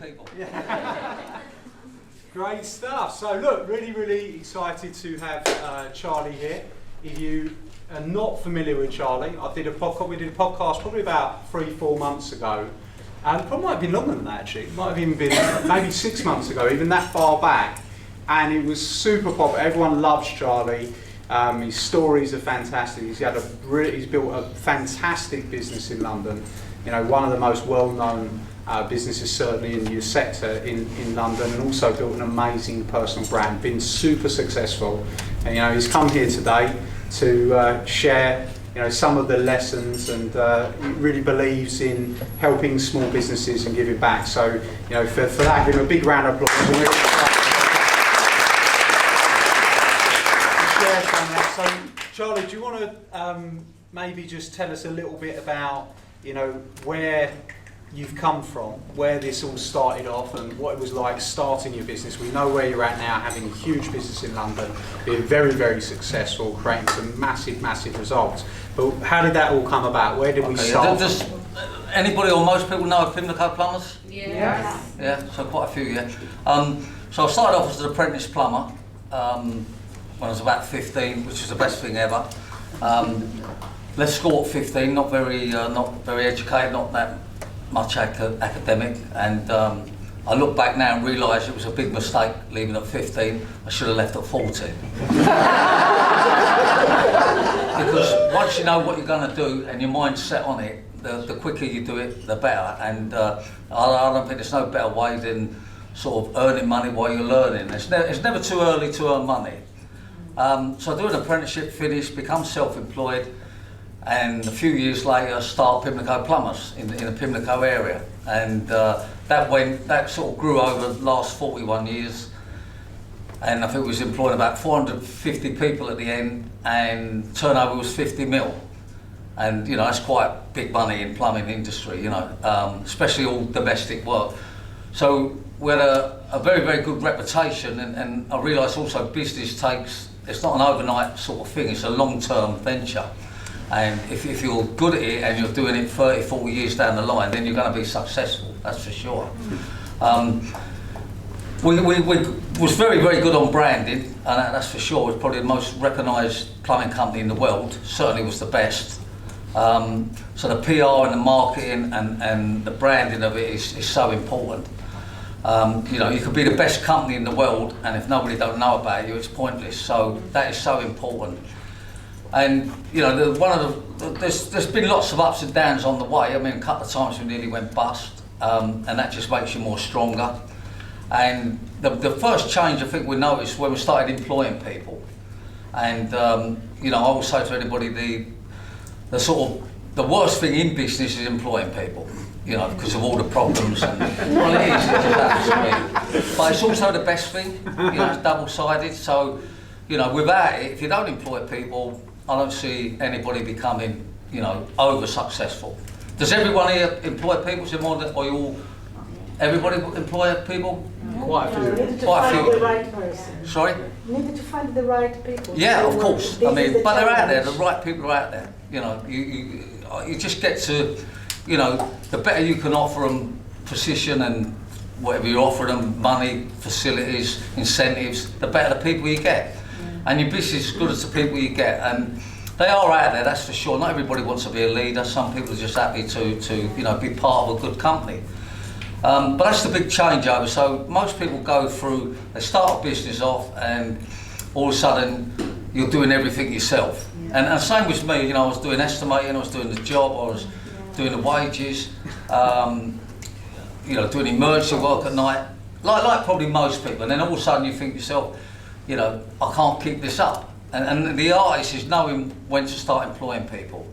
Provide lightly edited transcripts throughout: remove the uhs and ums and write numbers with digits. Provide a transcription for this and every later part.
people. Great stuff. So look, really excited to have Charlie here. If you are not familiar with Charlie, we did a podcast probably about 3-4 months ago. And probably might have been longer than that actually. It might have even been maybe 6 months ago, even that far back. And it was super popular. Everyone loves Charlie. His stories are fantastic. He's built a fantastic business in London. You know, one of the most well-known businesses certainly in your sector in London, and also built an amazing personal brand. Been super successful. And you know, he's come here today to share, you know, some of the lessons, and he really believes in helping small businesses and giving back. So, you know, for that, give him a big round of applause. So, Charlie, do you want to maybe just tell us a little bit about, you know, where you've come from, where this all started off, and what it was like starting your business? We know where you're at now, having a huge business in London, being very successful, creating some massive results. But how did that all come about? Where did we start? Does anybody or most people know of Pimlico Plumbers? Yes. Yeah, so quite a few, yeah. So I started off as an apprentice plumber when I was about 15, which was the best thing ever. Left school at 15, not very educated, not that much academic, and I look back now and realise it was a big mistake leaving at 15. I should have left at 14. Because once you know what you're going to do and your mind's set on it, the quicker you do it, the better. And I don't think there's no better way than sort of earning money while you're learning. It's never too early to earn money. So I do an apprenticeship, finish, become self-employed, and a few years later start Pimlico Plumbers in the Pimlico area. And that sort of grew over the last 41 years. And I think we was employing about 450 people at the end, and turnover was 50 mil. And you know, that's quite big money in plumbing industry, you know, especially all domestic work. So we had a very good reputation, and I realised also business it's not an overnight sort of thing, it's a long-term venture. And if you're good at it and you're doing it 30, 40 years down the line, then you're going to be successful, that's for sure. We was very good on branding, and that's for sure. It was probably the most recognised plumbing company in the world, certainly was the best. So the PR and the marketing and the branding of it is so important. You know, you could be the best company in the world, and if nobody don't know about you, it's pointless. So that is so important. And you know, there's been lots of ups and downs on the way. I mean, a couple of times we nearly went bust, and that just makes you more stronger. And the first change I think we noticed when we started employing people. And you know, I will say to anybody, the worst thing in business is employing people. You know, because of all the problems, and well, it is, it just happens. But it's also the best thing. You know, it's double-sided. So, you know, without it, if you don't employ people, I don't see anybody becoming, you know, over-successful. Does everyone here employ people? Is there more than, or you all, everybody employ people? Quite a few. Needed to find the right person. Sorry? Needed to find the right people. Yeah, of course. I mean, but they're out there. The right people are out there. You know, you just get to, you know, the better you can offer them position and whatever you offer them, money, facilities, incentives, the better the people you get. And your business is as good as the people you get. And they are out there, that's for sure. Not everybody wants to be a leader. Some people are just happy to you know, be part of a good company. But that's the big changeover. So most people go through, they start a business off, and all of a sudden you're doing everything yourself. And same with me, you know, I was doing estimating, I was doing the job, I was doing the wages, you know, doing emergency work at night, like probably most people. And then all of a sudden you think to yourself, you know, I can't keep this up. And the artist is knowing when to start employing people.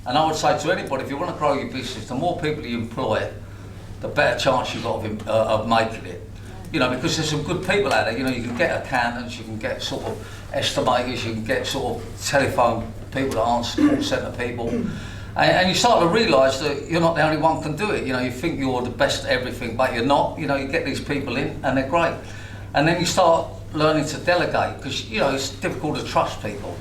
And I would say to anybody, if you want to grow your business, the more people you employ, the better chance you've got of making it. You know, because there's some good people out there. You know, you can get accountants, you can get sort of estimators, you can get sort of telephone people that answer, call centre people. And you start to realise that you're not the only one can do it. You know, you think you're the best at everything, but you're not. You know, you get these people in and they're great. And then you start learning to delegate, because, you know, it's difficult to trust people.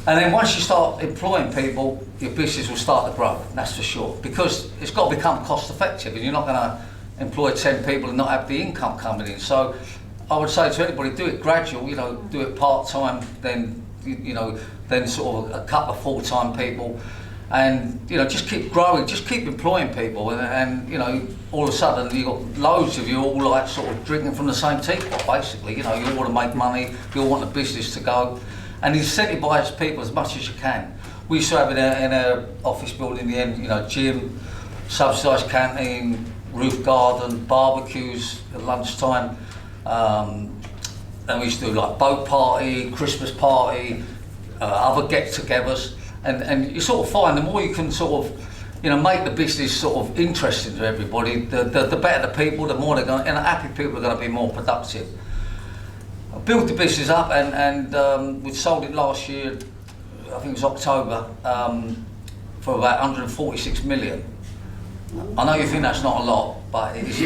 And then once you start employing people, your business will start to grow, that's for sure. Because it's got to become cost effective, and you're not going to employ 10 people and not have the income coming in. So I would say to anybody, do it gradual, you know, do it part-time, then, you know, then sort of a couple of full-time people. And, you know, just keep growing, just keep employing people, and you know, all of a sudden you've got loads of you all like sort of drinking from the same teapot, basically. You know, you all want to make money, you all want the business to go, and incentivise people as much as you can. We used to have in our office building in the end, you know, gym, subsidised canteen, roof garden, barbecues at lunchtime, and we used to do like boat party, Christmas party, other get-togethers. And you sort of find the more you can sort of, you know, make the business sort of interesting to everybody, the better the people, the more they're going, and happy people are going to be more productive. I built the business up, and we sold it last year, I think it was October, for about 146 million. I know you think that's not a lot, but it is.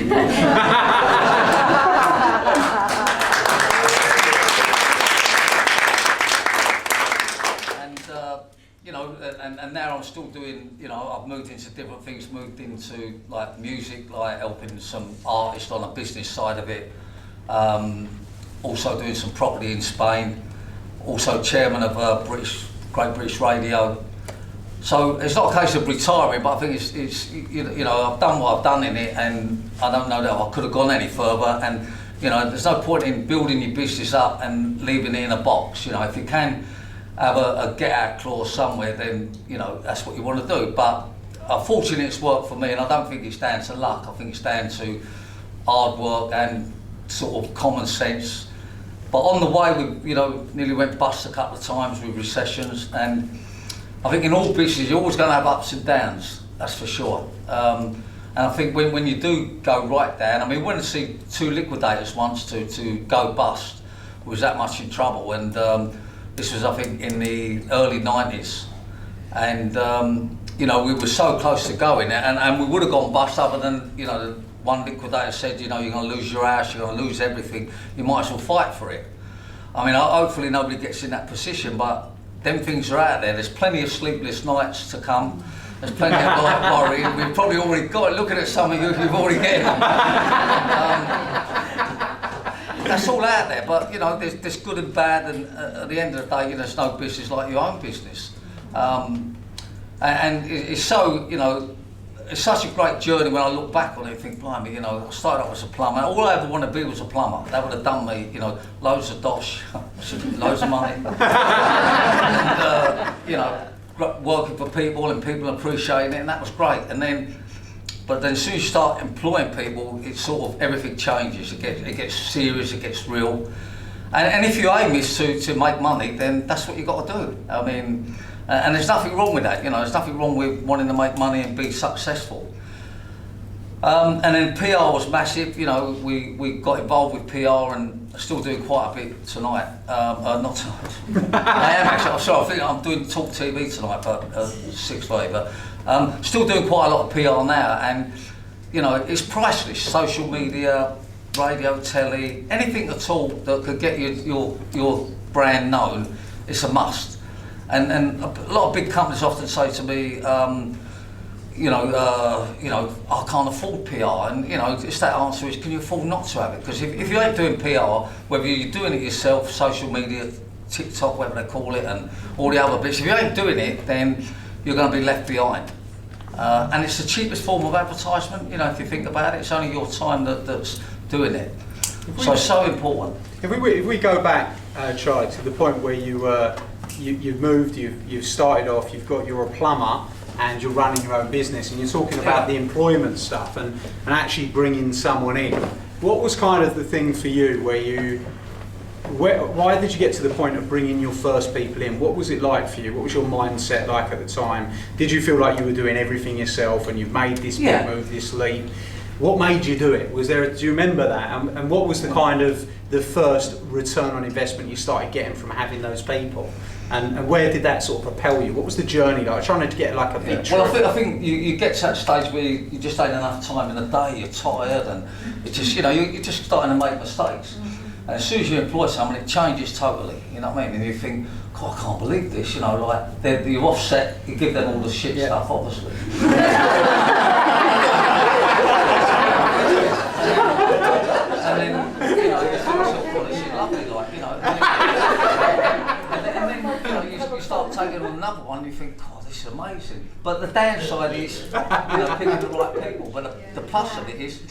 You know, and now I'm still doing, you know, I've moved into different things, moved into like music, like helping some artists on a business side of it, also doing some property in Spain, also chairman of Great British Radio. So it's not a case of retiring, but I think it's you know, I've done what I've done in it, and I don't know that I could have gone any further. And you know, there's no point in building your business up and leaving it in a box. You know, if you can have a get-out clause somewhere, then you know that's what you want to do. But unfortunately, it's worked for me, and I don't think it's down to luck. I think it's down to hard work and sort of common sense. But on the way, we, you know, nearly went bust a couple of times with recessions, and I think in all business you're always going to have ups and downs. That's for sure. And I think when you do go right down, I mean, we went to see 2 liquidators once to go bust. We was that much in trouble, and this was, I think, in the early 90s, and you know, we were so close to going, and we would have gone bust other than, you know, the one liquidator said, you know, you're going to lose your house, you're going to lose everything, you might as well fight for it. I mean, hopefully nobody gets in that position, but them things are out there. There's plenty of sleepless nights to come. There's plenty of light worrying. We've probably already got it. Looking at some of you, you've already getting them. That's all out there, but you know, there's good and bad, and at the end of the day, you know, there's no business like your own business. And it's so, you know, it's such a great journey when I look back on it and think, blimey, you know, I started off as a plumber. All I ever wanted to be was a plumber. That would have done me, you know, loads of dosh, loads of money. And, you know, working for people and people appreciating it, and that was great. And then, but then as soon as you start employing people, it's sort of, everything changes. It gets serious, it gets real. And if your aim is to make money, then that's what you've got to do. I mean, and there's nothing wrong with that, you know, there's nothing wrong with wanting to make money and be successful. And then PR was massive, you know, we got involved with PR and still doing quite a bit tonight. Not tonight, I am actually, I'm sorry, I think I'm doing Talk TV tonight, but 6:30, but still doing quite a lot of PR now, and you know, it's priceless. Social media, radio, telly, anything at all that could get your brand known, it's a must. And a lot of big companies often say to me, you know, I can't afford PR, and you know, it's that answer is, can you afford not to have it? Because if you ain't doing PR, whether you're doing it yourself, social media, TikTok, whatever they call it, and all the other bits, if you ain't doing it, then you're going to be left behind. And it's the cheapest form of advertisement, you know, if you think about it. It's only your time that's doing it. So it's so important. If we go back, Charlie, to the point where you've moved, you've started off, you're a plumber, and you're running your own business, and you're talking about the employment stuff and actually bringing someone in. What was kind of the thing for you why did you get to the point of bringing your first people in? What was it like for you? What was your mindset like at the time? Did you feel like you were doing everything yourself and you've made this big move, this leap? What made you do it? Do you remember that? And what was the kind of the first return on investment you started getting from having those people? And where did that sort of propel you? What was the journey like? Trying to get like a picture. Well, I think you get to that stage where you just ain't enough time in the day. You're tired, and it's just, you know, you're just starting to make mistakes. And as soon as you employ someone, it changes totally. You know what I mean? And you think, God, I can't believe this. You know, like you're offset. You give them all the shit stuff, obviously. lovely, like, you know. And then you know, you start taking on another one, you think, God, this is amazing. But the downside is, you know, picking the right people. But the plus of it is,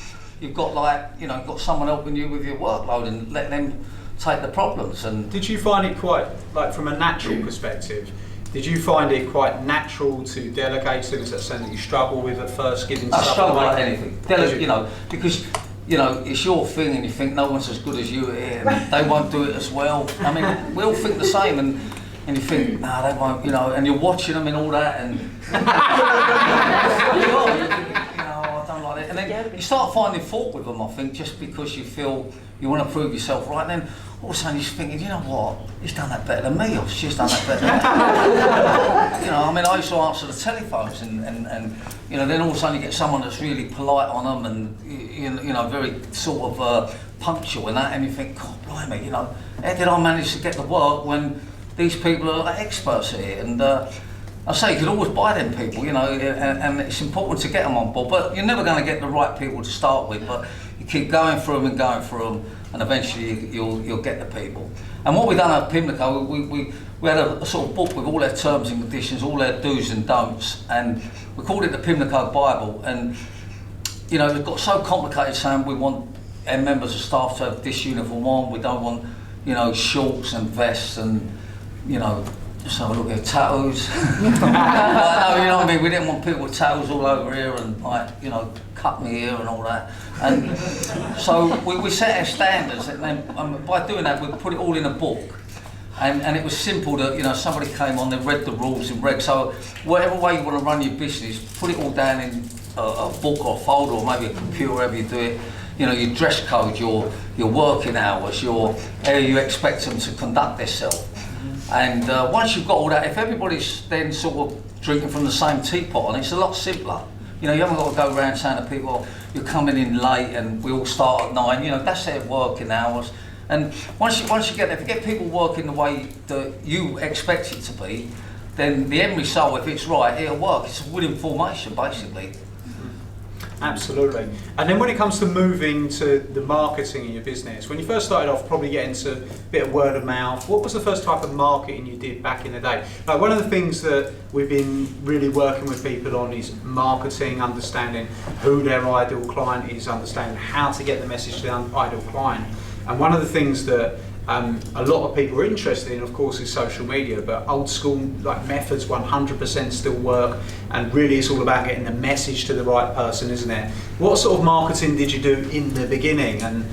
you've got like, you know, you've got someone helping you with your workload and let them take the problems. And did you find it quite, like from a natural perspective, did you find it quite natural to delegate things? That's something that you struggle with at first, giving I stuff struggle away? like anything. You know, because, you know, it's your thing and you think no one's as good as you here and they won't do it as well. I mean, we all think the same and you think, no, they won't, you know, and you're watching them and all that and you know, I don't like it. And then you start finding fault with them, I think, just because you feel you want to prove yourself right. And then all of a sudden you're thinking, you know what, he's done that better than me, or she's done that better than me. You know, I mean, I used to answer the telephones and you know, then all of a sudden you get someone that's really polite on them and, you know, very sort of punctual and that, and you think, God, blimey, you know, how did I manage to get the work when these people are like experts at it? And I say you could always buy them people, you know, and it's important to get them on board, but you're never going to get the right people to start with, but you keep going through them and going through them, and eventually you'll get the people. And what we've done at Pimlico, we had a sort of book with all their terms and conditions, all their do's and don'ts, and we called it the Pimlico Bible. And you know, it got so complicated saying we want our members of staff to have this uniform on, we don't want, you know, shorts and vests and, you know, just have a look at tattoos. No, you know what I mean? We didn't want people with tattoos all over here and, like, you know, cut me here and all that. And so we set our standards, and then by doing that, we put it all in a book. And it was simple that, you know, somebody came on, they read the rules and regs. So whatever way you want to run your business, put it all down in a book or a folder or maybe a computer, wherever you do it. You know, your dress code, your working hours, how you expect them to conduct themselves. And once you've got all that, if everybody's then sort of drinking from the same teapot, and it's a lot simpler. You know, you haven't got to go around saying to people, oh, you're coming in late and we all start at 9. You know, that's their working hours. And once you get there, if you get people working the way that you expect it to be, then the end result, if it's right, it'll work. It's a winning formation, basically. Absolutely. And then when it comes to moving to the marketing in your business, when you first started off, probably getting into a bit of word of mouth, what was the first type of marketing you did back in the day? Like, one of the things that we've been really working with people on is marketing, understanding who their ideal client is, understanding how to get the message to the ideal client. And one of the things that a lot of people are interested in, of course, is social media, but old school like methods 100% still work, and really it's all about getting the message to the right person, isn't it? What sort of marketing did you do in the beginning? And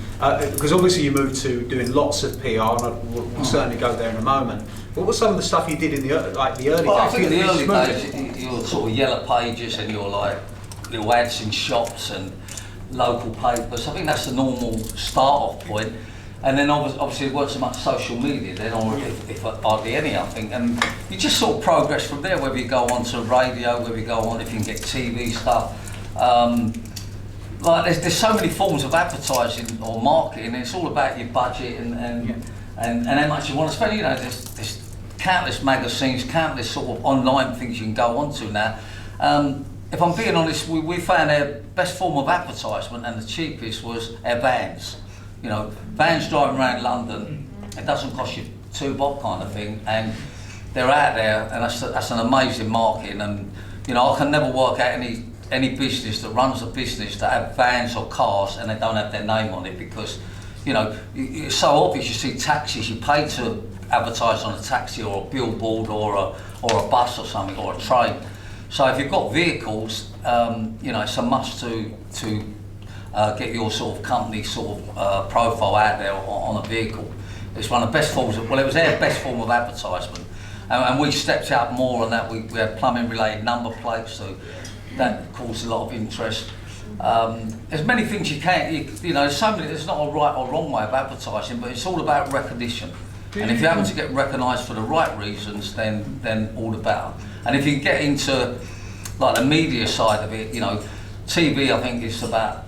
because obviously you moved to doing lots of PR, and we'll certainly go there in a moment. What was some of the stuff you did in the early days? Well, I think in the early days, your sort of yellow pages and your like little ads in shops and local papers. I think that's the normal start-off point. And then obviously there wasn't so much social media then, or if hardly any, I think. And you just sort of progress from there, whether you go on to radio, whether you go on, if you can get TV stuff. Like there's so many forms of advertising or marketing, and it's all about your budget and how much you want to spend. You know, there's countless magazines, countless sort of online things you can go onto now. If I'm being honest, we found our best form of advertisement and the cheapest was our vans. You know, vans driving around London, it doesn't cost you £2 kind of thing, and they're out there, and that's an amazing marketing. And you know, I can never work out any business that runs a business that have vans or cars and they don't have their name on it, because you know, it's so obvious. You see taxis, you pay to advertise on a taxi or a billboard or a bus or something, or a train. So if you've got vehicles, you know, it's a must to get your sort of company sort of profile out there on a vehicle. It's one of the best forms of, well, it was their best form of advertisement. And we stepped out more on that. We had plumbing related number plates, so that caused a lot of interest. There's many things you can't, you know, there's not a right or wrong way of advertising, but it's all about recognition. And if you happen to get recognised for the right reasons, then all the better. And if you get into like the media side of it, you know, TV, I think it's about,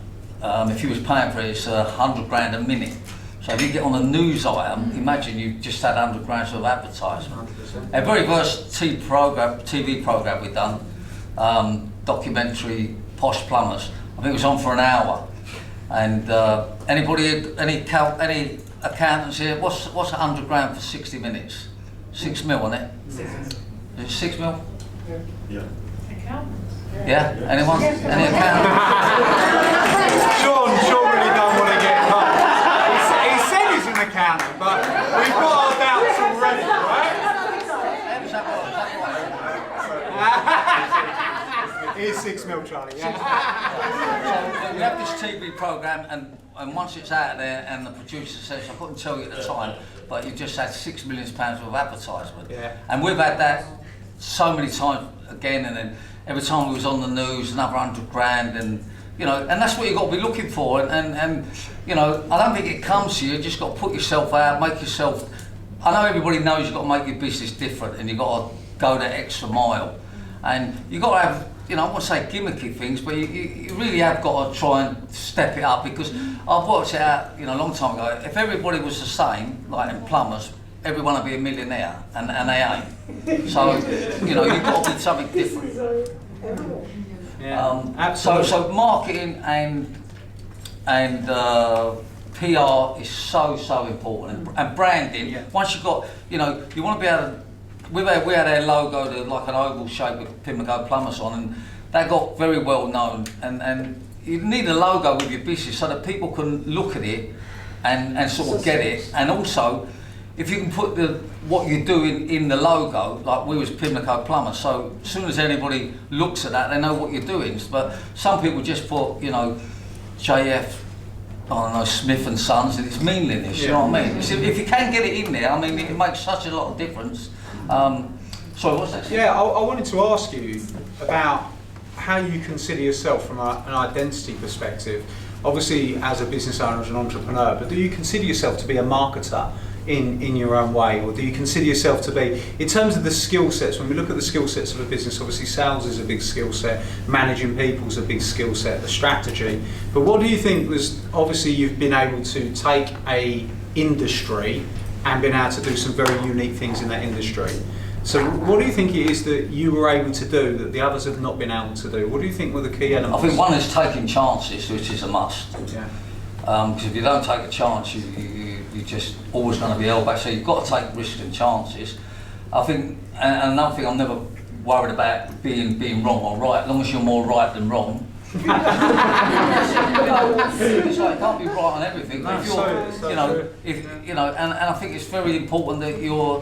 if you was paying for it, it's £100 grand a minute. So if you get on a news item, imagine you just had 100 grand of advertisement. 100%. A very first TV program we've done, documentary Posh Plumbers. I think it was on for an hour. And anybody, any accountants here. What's 100 grand for 60 minutes? 6 mil, isn't it? 6 mil. Is it 6 mil? Yeah. Yeah? Anyone? Any accountants? Sean really don't want to get involved. He said he's an accountant, but we've got our doubts already, right? Here's 6 mil, Charlie. Yeah. So you have this TV programme, and once it's out there, and the producer says, I couldn't tell you at the time, but you just had £6 million worth of advertisement. Yeah. And we've had that so many times again, and then every time we was on the news, another 100 grand, and you know, and that's what you've got to be looking for. And you know, I don't think it comes to you. You just got to put yourself out, make yourself. I know everybody knows you've got to make your business different, and you've got to go that extra mile, and you've got to have, you know, I won't say gimmicky things, but you really have got to try and step it up, because I've worked it out, you know, a long time ago. If everybody was the same, like in plumbers, everyone would be a millionaire, and they ain't. So, you know, you've got to be something different. Yeah. So marketing and PR is so important, and branding. Yeah. Once you've got, you know, you want to be able to. We had our logo, like an oval shape with Pimlico Plumbers on, and that got very well known. And you need a logo with your business so that people can look at it and sort of get it. And also, if you can put what you're doing in the logo, like we was Pimlico Plumbers, so as soon as anybody looks at that, they know what you're doing. But some people just put, you know, JF, I don't know, Smith and Sons, and it's meaningless. You know what I mean? So if you can get it in there, I mean, it makes such a lot of difference. Sorry, what's that? Yeah, I wanted to ask you about how you consider yourself from an identity perspective. Obviously, as a business owner, as an entrepreneur, but do you consider yourself to be a marketer in your own way, or do you consider yourself to be, in terms of the skill sets, when we look at the skill sets of a business, obviously sales is a big skill set, managing people is a big skill set, the strategy, but what do you think was, obviously you've been able to take a industry and been able to do some very unique things in that industry. So what do you think it is that you were able to do that the others have not been able to do? What do you think were the key elements? I think one is taking chances, which is a must. Yeah. Because if you don't take a chance, you're just always going to be held back. So you've got to take risks and chances. I think, and another thing, I'm never worried about being wrong or right, as long as you're more right than wrong. It's like, it can't be right on everything. No, if you're, you know, if you know, and I think it's very important that you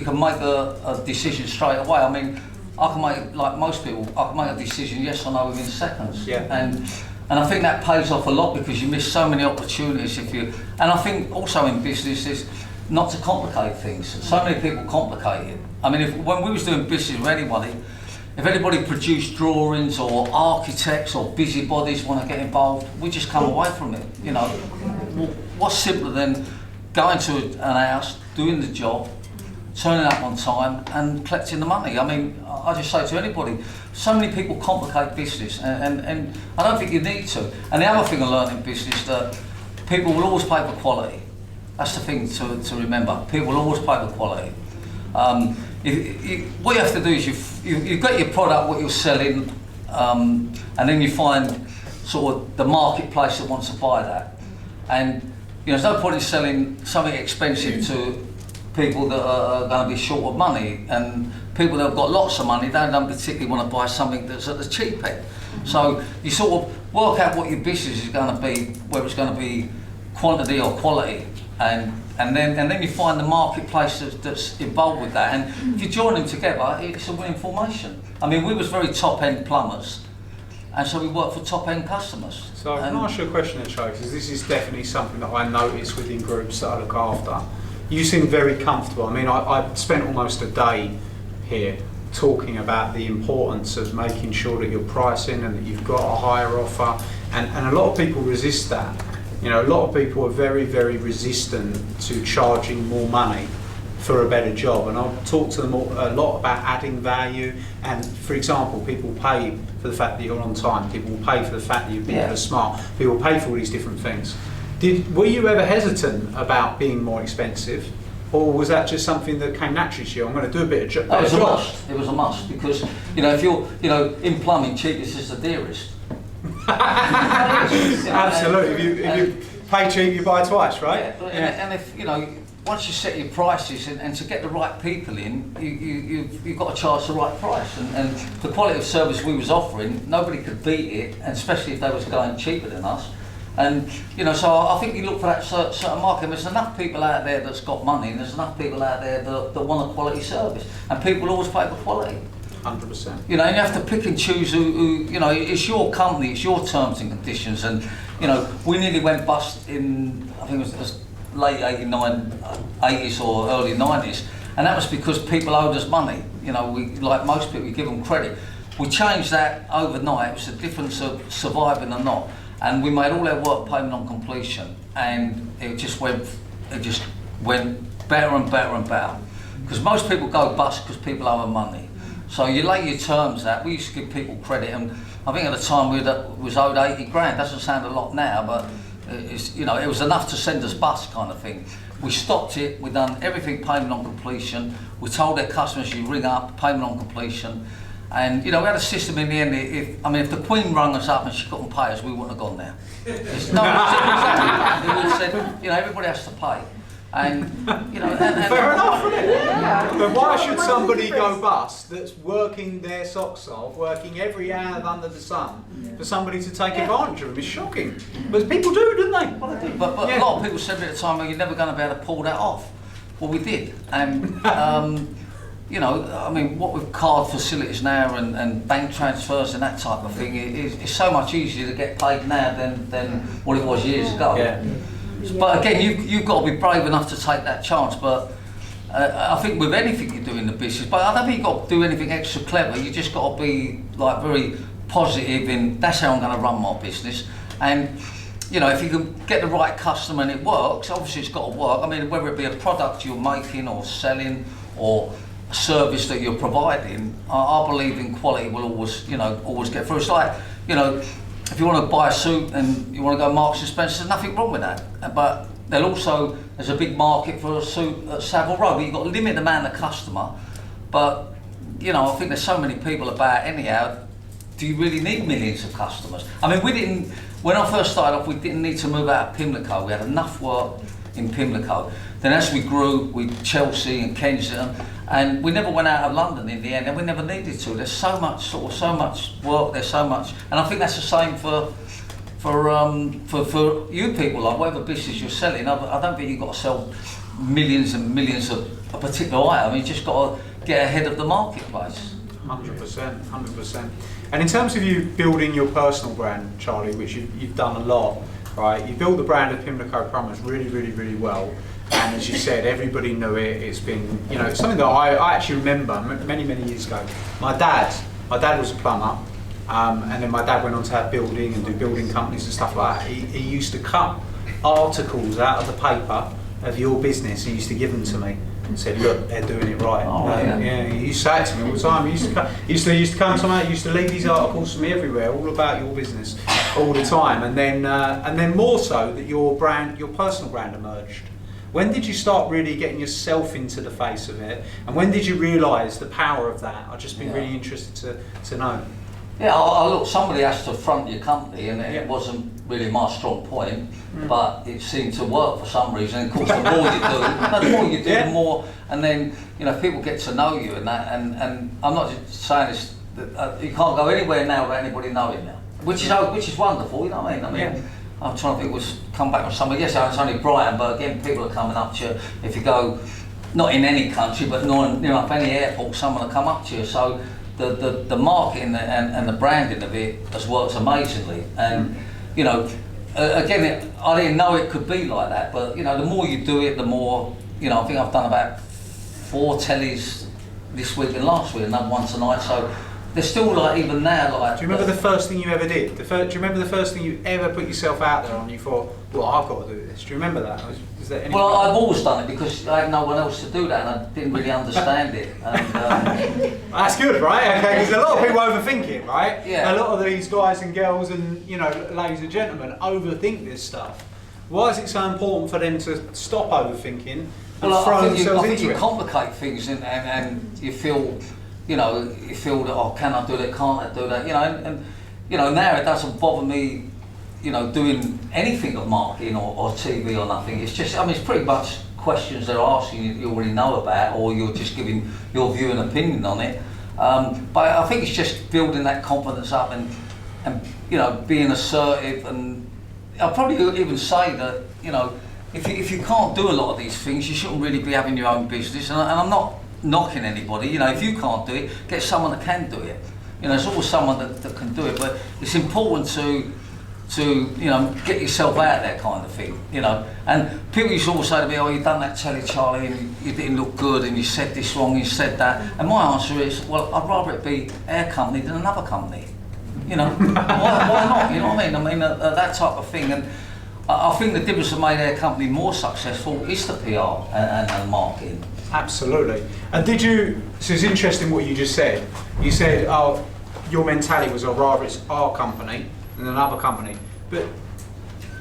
can make a decision straight away. I mean, I can make, like most people, I can make a decision yes or no within seconds. Yeah. And I think that pays off a lot, because you miss so many opportunities if you. And I think also in business is not to complicate things. So many people complicate it. I mean, when we was doing business with anybody. If anybody produced drawings or architects or busybodies want to get involved, we just come away from it. You know, what's simpler than going to an house, doing the job, turning up on time and collecting the money? I mean, I just say to anybody, so many people complicate business, and I don't think you need to. And the other thing I learned in business, that people will always pay for quality. That's the thing to remember. People will always pay for quality. What you have to do is you've got your product, what you're selling, and then you find sort of the marketplace that wants to buy that. And you know, there's no point in selling something expensive to people that are going to be short of money, and people that have got lots of money, they don't particularly want to buy something that's at the cheap end. So you sort of work out what your business is going to be, whether it's going to be quantity or quality, and then you find the marketplace that's involved with that, and if you join them together, it's a winning formation. I mean, we was very top-end plumbers, and so we worked for top-end customers. So I can ask you a question, Charlie, because this is definitely something that I notice within groups that I look after. You seem very comfortable. I mean, I spent almost a day here talking about the importance of making sure that you're pricing and that you've got a higher offer, and a lot of people resist that. You know, a lot of people are very, very resistant to charging more money for a better job, and I've talked to them a lot about adding value. And for example, people pay for the fact that you're on time, people will pay for the fact that you're being smart, people pay for all these different things. Were you ever hesitant about being more expensive, or was that just something that came naturally to you? I'm going to do a bit of job. It was a must. It was a must, because you know, if you're, you know, in plumbing, cheapest is the dearest. Absolutely. Pay cheap, you buy twice, right? Yeah. And if, you know, once you set your prices and to get the right people in, you've got to charge the right price. And the quality of service we was offering, nobody could beat it, and especially if they was going cheaper than us. And, you know, so I think you look for that certain market. There's enough people out there that's got money, and there's enough people out there that want a quality service. And people will always pay for quality. 100%. You know, and you have to pick and choose who, you know, it's your company, it's your terms and conditions. And, you know, we nearly went bust in, I think it was late 80s or early 90s. And that was because people owed us money. You know, we, like most people, we give them credit. We changed that overnight. It was the difference of surviving or not. And we made all our work payment on completion. And it just went better and better and better. Because most people go bust because people owe them money. So you lay your terms out. We used to give people credit, and I think at the time we was owed 80 grand. Doesn't sound a lot now, but it's, you know, it was enough to send us bust kind of thing. We stopped it. We done everything payment on completion. We told their customers, you ring up, payment on completion. And, you know, we had a system in the end. If the Queen rung us up and she couldn't pay us, we wouldn't have gone there. Exactly. We said, you know, everybody has to pay. And, you know, fair enough, isn't it? Yeah. But why should somebody go bust that's working their socks off, working every hour under the sun, for somebody to take advantage of them? It's shocking. But people do, don't they? Well, they do. But a lot of people said at the time, well, you're never going to be able to pull that off. Well, we did. And, you know, I mean, what with card facilities now and bank transfers and that type of thing, it's so much easier to get paid now than what it was years ago. Yeah. But again, you've got to be brave enough to take that chance. But I think with anything you do in the business, but I don't think you've got to do anything extra clever. You just got to be like very positive in, that's how I'm going to run my business. And, you know, if you can get the right customer and it works, obviously it's got to work. I mean, whether it be a product you're making or selling or a service that you're providing, I believe in quality will always, you know, always get through. It's like, you know, if you want to buy a suit and you want to go Marks and Spencer, there's nothing wrong with that. But there's a big market for a suit at Savile Row, but you've got a limited amount of customer. But, you know, I think there's so many people about anyhow, do you really need millions of customers? I mean, when I first started off, we didn't need to move out of Pimlico. We had enough work in Pimlico. Then as we grew with Chelsea and Kensington, and we never went out of London in the end, and we never needed to. There's so much work, there's so much, and I think that's the same for you people, like whatever business you're selling. I don't think you've got to sell millions and millions of a particular item. You just got to get ahead of the marketplace. 100%, 100%. And in terms of you building your personal brand, Charlie, which you've done a lot, right? You built the brand of Pimlico Plumbers really, really, really well. And as you said, everybody knew it. It's been, you know, it's something that I actually remember many, many years ago. My dad was a plumber, and then my dad went on to have building and do building companies and stuff like that. He used to cut articles out of the paper of your business. He used to give them to me and said, "Look, they're doing it right." Yeah, he used to say it to me all the time. He used to come to me. He used to leave these articles to me everywhere, all about your business, all the time. And then more so that your brand, your personal brand, emerged. When did you start really getting yourself into the face of it? And when did you realise the power of that? I'd just be really interested to know. Yeah, look, somebody has to front your company, and it wasn't really my strong point, but it seemed to work for some reason. Of course, the more you do, the more, and then, you know, people get to know you and that, and I'm not just saying this, that, you can't go anywhere now without anybody knowing now, which is wonderful, you know what I mean? I'm trying to think, come back on somebody. Yes, it's only Brighton, but again, people are coming up to you. If you go, not in any country, but up any airport, someone will come up to you. So the marketing and the branding of it has worked amazingly. And you know, again, I didn't know it could be like that. But you know, the more you do it, the more, you know. I think I've done about 4 tellies this week and last week, another one tonight. So. They're still like, even now, like... Do you remember the first thing you ever did? Do you remember the first thing you ever put yourself out there on? You thought, well, I've got to do this. Do you remember that? Is there any... Well, I've always done it because I had no one else to do that, and I didn't really understand it. And, that's good, right? Okay, because a lot of people overthink it, right? Yeah. A lot of these guys and girls and, you know, ladies and gentlemen overthink this stuff. Why is it so important for them to stop overthinking and throw themselves into it? I think you complicate things and you feel... You know, you feel that, oh, can I do that, can't I do that? You know, and you know, now it doesn't bother me you know, doing anything of marketing or TV or nothing. It's just, I mean, it's pretty much questions they're asking you already know about, or you're just giving your view and opinion on it. But I think it's just building that confidence up and you know, being assertive. And I'll probably even say that, you know, if you can't do a lot of these things, you shouldn't really be having your own business. And I'm not knocking anybody. You know, if you can't do it, get someone that can do it. You know, there's always someone that can do it. But it's important to you know, get yourself out there kind of thing, you know. And people used to always say to me, oh, you've done that telly, Charlie, and you didn't look good, and you said this wrong, you said that. And my answer is, well, I'd rather it be our company than another company. You know, why not? You know what I mean? I mean, that type of thing. And I think the difference that made our company more successful is the PR and marketing. Absolutely. And did you, so it's interesting what you just said. You said, oh, your mentality was, oh, rather it's our company than another company. But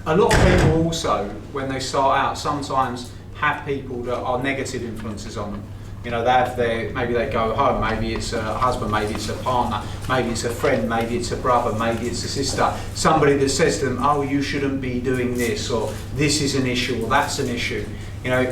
a lot of people also, when they start out, sometimes have people that are negative influences on them. You know, they have maybe they go home, maybe it's a husband, maybe it's a partner, maybe it's a friend, maybe it's a brother, maybe it's a sister. Somebody that says to them, oh, you shouldn't be doing this, or this is an issue, or that's an issue. You know,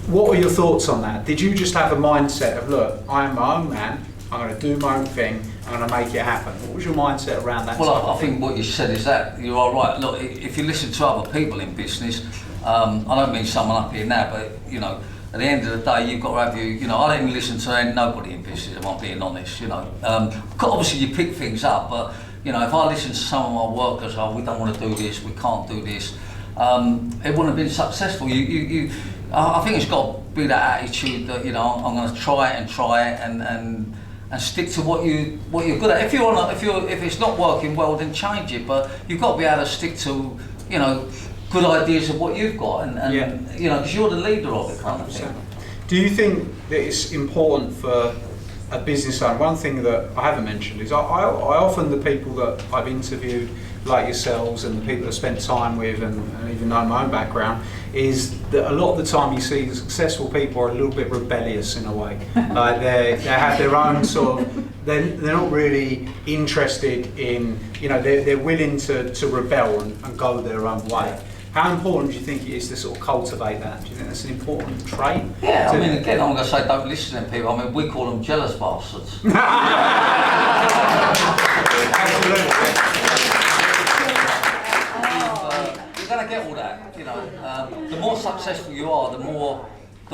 what were your thoughts on that? Did you just have a mindset of, look, I am my own man, I'm going to do my own thing, I'm going to make it happen? What was your mindset around that? Well, I think what you said is that you are right. Look, if you listen to other people in business, I don't mean someone up here now, but you know, at the end of the day, you've got to have you know, I don't listen to nobody in business, if I'm being honest, you know. Obviously you pick things up, but you know, if I listen to some of my workers, oh, we don't want to do this, we can't do this, it wouldn't have been successful. I think it's got to be that attitude that, you know, I'm going to try it and stick to what you're good at. If it's not working well, then change it. But you've got to be able to stick to, you know, good ideas of what you've got, and you know, because you're the leader of it, kind of thing. Do you think that it's important for a business owner? One thing that I haven't mentioned is I often, the people that I've interviewed, like yourselves, and the people that I've spent time with, and even know my own background, is that a lot of the time you see the successful people are a little bit rebellious in a way. Like they have their own sort of, they're not really interested in, you know, they're willing to rebel and go their own way. How important do you think it is to sort of cultivate that? Do you think that's an important trait? Yeah, I mean, again, I'm going to say don't listen to people. I mean, we call them jealous bastards. Absolutely. You're going to get all that, you know. The more successful you are, the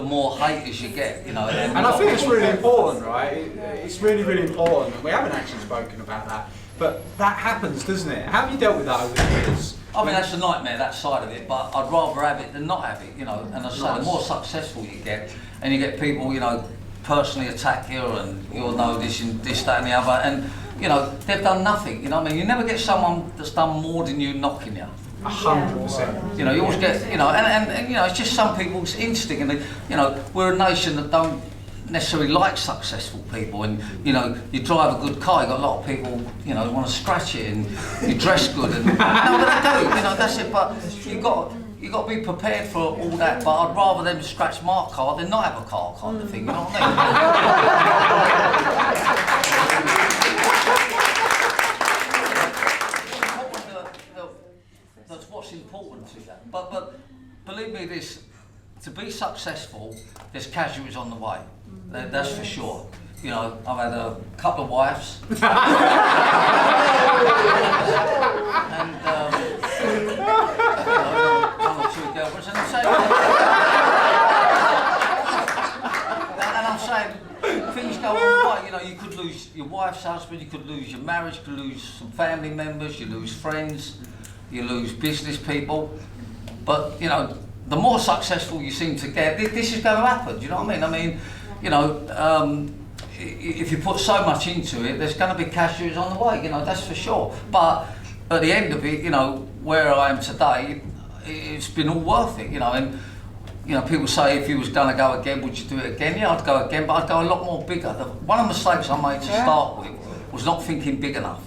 more haters you get, you know. And I think it's really important, right? It's really, really important. And we haven't actually spoken about that, but that happens, doesn't it? How have you dealt with that over the years? I mean, that's a nightmare, that side of it, but I'd rather have it than not have it, you know. And as I say, the more successful you get, and you get people, you know, personally attack you, and you'll know this and this, that and the other, and, you know, they've done nothing, you know what I mean? You never get someone that's done more than you knocking you. 100%. You know, you always get, you know, and you know, it's just some people's instinct, and you know, we're a nation that don't necessarily like successful people, and you know, you drive a good car, you got a lot of people, you know, want to scratch it, and you dress good, and no, but they do, you know, that's it. But you got to be prepared for all that. But I'd rather them scratch my car than not have a car, kind of thing. You know what I mean? That's what's important to that. But believe me, this, to be successful, there's casualties on the way. That's for sure. You know, I've had a couple of wives, and you know, one or two girlfriends, and I'm saying things go on. You know, you could lose your wife's husband, you could lose your marriage, you could lose some family members, you lose friends, you lose business people. But you know, the more successful you seem to get, this is going to happen. Do you know what I mean? I mean, you know, if you put so much into it, there's going to be casualties on the way. You know, that's for sure. But at the end of it, you know, where I am today, it's been all worth it. You know, and you know, people say if you was going to go again, would you do it again? Yeah, I'd go again, but I'd go a lot more bigger. One of the mistakes I made to start with was not thinking big enough.